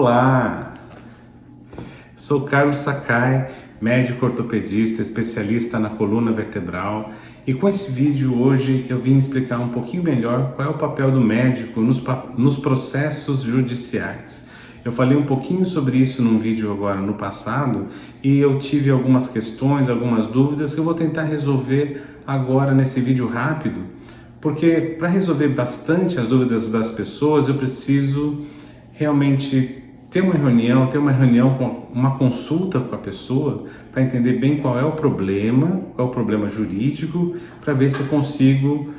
Olá, sou Carlos Sakai, médico ortopedista, especialista na coluna vertebral, e com esse vídeo hoje eu vim explicar um pouquinho melhor qual é o papel do médico nos processos judiciais. Eu falei um pouquinho sobre isso num vídeo agora no passado e eu tive algumas questões, algumas dúvidas que eu vou tentar resolver agora nesse vídeo rápido, porque para resolver bastante as dúvidas das pessoas eu preciso realmente ter uma reunião com uma consulta com a pessoa para entender bem qual é o problema jurídico, para ver se eu consigo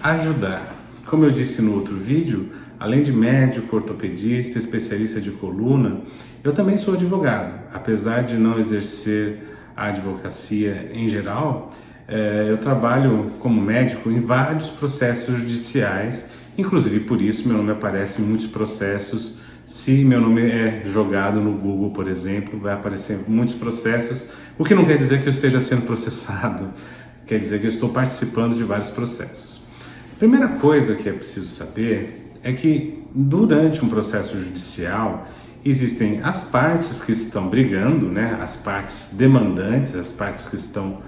ajudar. Como eu disse no outro vídeo, além de médico, ortopedista, especialista de coluna, eu também sou advogado. Apesar de não exercer a advocacia em geral, eu trabalho como médico em vários processos judiciais. Inclusive por isso meu nome aparece em muitos processos. Se meu nome é jogado no Google, por exemplo, vai aparecer muitos processos, o que não quer dizer que eu esteja sendo processado, quer dizer que eu estou participando de vários processos. A primeira coisa que é preciso saber é que durante um processo judicial existem as partes que estão brigando, né? As partes demandantes, as partes que estão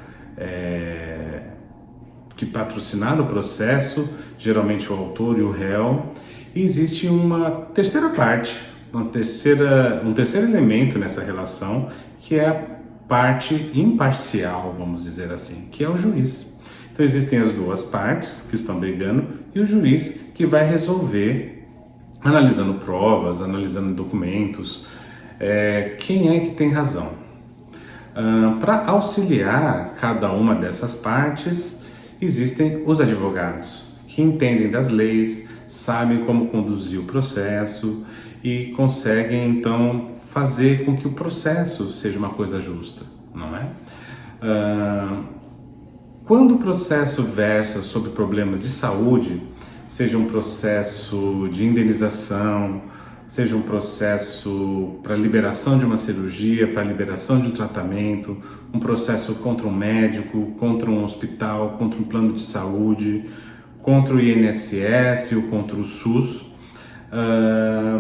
que patrocinaram o processo, geralmente o autor e o réu, e existe uma terceira parte, um terceiro elemento nessa relação, que é a parte imparcial, vamos dizer assim, que é o juiz. Então existem as duas partes que estão brigando e o juiz que vai resolver, analisando provas, analisando documentos, quem é que tem razão. Para auxiliar cada uma dessas partes, existem os advogados, que entendem das leis, sabem como conduzir o processo e conseguem, então, fazer com que o processo seja uma coisa justa, não é? Quando o processo versa sobre problemas de saúde, seja um processo de indenização, seja um processo para liberação de uma cirurgia, para liberação de um tratamento, um processo contra um médico, contra um hospital, contra um plano de saúde, contra o INSS ou contra o SUS,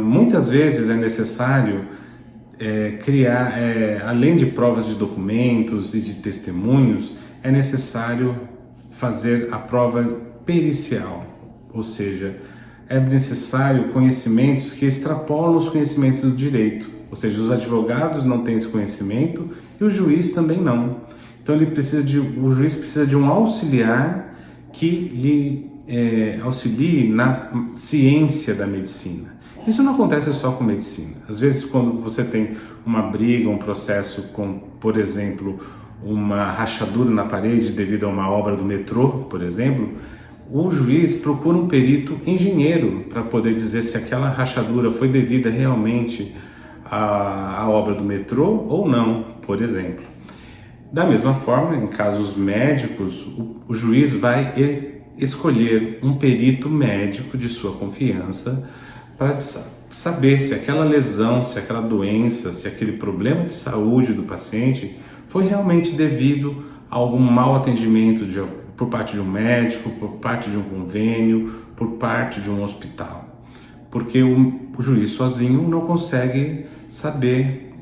muitas vezes é necessário criar, além de provas de documentos e de testemunhos, é necessário fazer a prova pericial, ou seja, é necessário conhecimentos que extrapolam os conhecimentos do direito, ou seja, os advogados não têm esse conhecimento e o juiz também não. Então o juiz precisa de um auxiliar que lhe auxilie na ciência da medicina. Isso não acontece só com medicina. Às vezes quando você tem uma briga, um processo com, por exemplo, uma rachadura na parede devido a uma obra do metrô, por exemplo, o juiz procura um perito engenheiro para poder dizer se aquela rachadura foi devida realmente à obra do metrô ou não, por exemplo. Da mesma forma, em casos médicos, o juiz vai escolher um perito médico de sua confiança para saber se aquela lesão, se aquela doença, se aquele problema de saúde do paciente foi realmente devido a algum mau atendimento por parte de um médico, por parte de um convênio, por parte de um hospital. Porque o juiz sozinho não consegue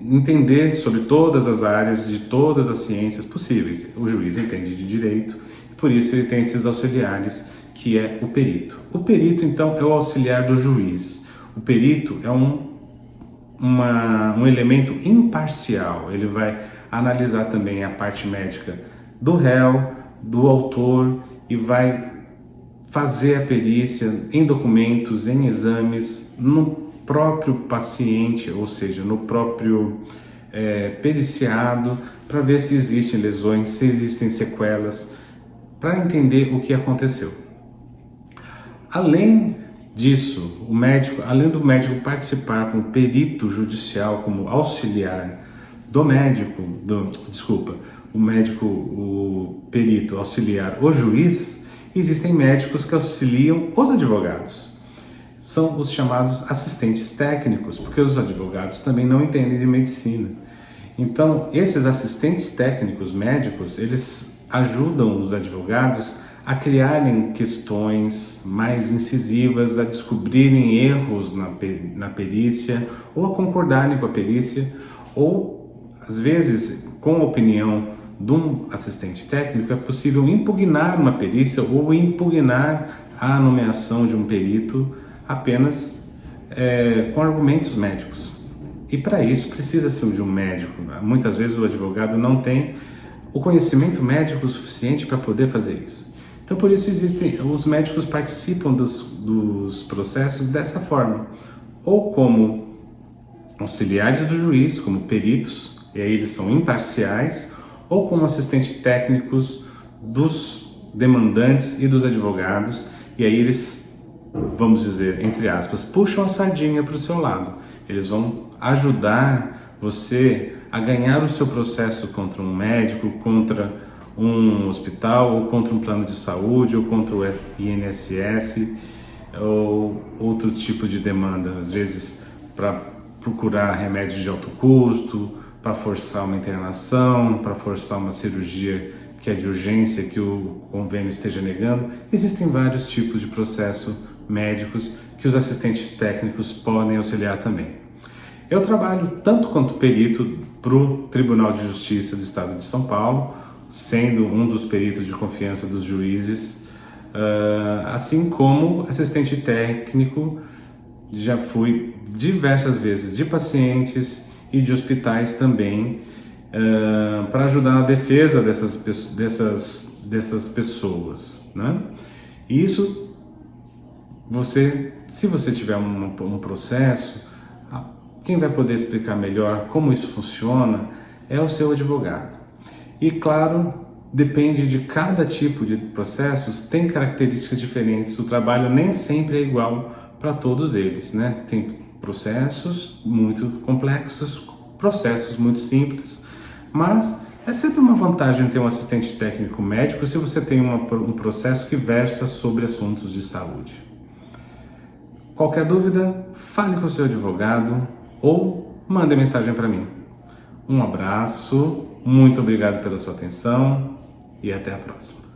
entender sobre todas as áreas, de todas as ciências possíveis. O juiz entende de direito, e por isso ele tem esses auxiliares, que é o perito. O perito, então, é o auxiliar do juiz. O perito é um elemento imparcial. Ele vai analisar também a parte médica do réu, do autor, e vai fazer a perícia em documentos, em exames, no próprio paciente, ou seja, no próprio periciado, para ver se existem lesões, se existem sequelas, para entender o que aconteceu. Além disso, além do médico participar como perito judicial, como auxiliar do médico, o perito auxiliar o juiz, existem médicos que auxiliam os advogados. São os chamados assistentes técnicos, porque os advogados também não entendem de medicina. Então, esses assistentes técnicos médicos, eles ajudam os advogados a criarem questões mais incisivas, a descobrirem erros na perícia, ou a concordarem com a perícia, ou às vezes, com a opinião de um assistente técnico, é possível impugnar uma perícia ou impugnar a nomeação de um perito apenas com argumentos médicos. E para isso precisa-se de um médico. Muitas vezes o advogado não tem o conhecimento médico suficiente para poder fazer isso. Então, por isso os médicos participam dos processos dessa forma, ou como auxiliares do juiz, como peritos, e aí eles são imparciais, ou como assistentes técnicos dos demandantes e dos advogados, e aí eles, vamos dizer, entre aspas, puxam a sardinha para o seu lado. Eles vão ajudar você a ganhar o seu processo contra um médico, contra um hospital, ou contra um plano de saúde, ou contra o INSS, ou outro tipo de demanda, às vezes para procurar remédios de alto custo, para forçar uma internação, para forçar uma cirurgia que é de urgência, que o convênio esteja negando. Existem vários tipos de processos médicos que os assistentes técnicos podem auxiliar também. Eu trabalho tanto quanto perito para o Tribunal de Justiça do Estado de São Paulo, sendo um dos peritos de confiança dos juízes, assim como assistente técnico. Já fui diversas vezes de pacientes e de hospitais também, para ajudar na defesa dessas pessoas, né? E isso, se você tiver um processo, quem vai poder explicar melhor como isso funciona é o seu advogado. E claro, depende de cada tipo de processos, tem características diferentes, o trabalho nem sempre é igual para todos eles, né? Tem processos muito complexos, processos muito simples, mas é sempre uma vantagem ter um assistente técnico médico se você tem um processo que versa sobre assuntos de saúde. Qualquer dúvida, fale com o seu advogado ou mande mensagem para mim. Um abraço, muito obrigado pela sua atenção e até a próxima.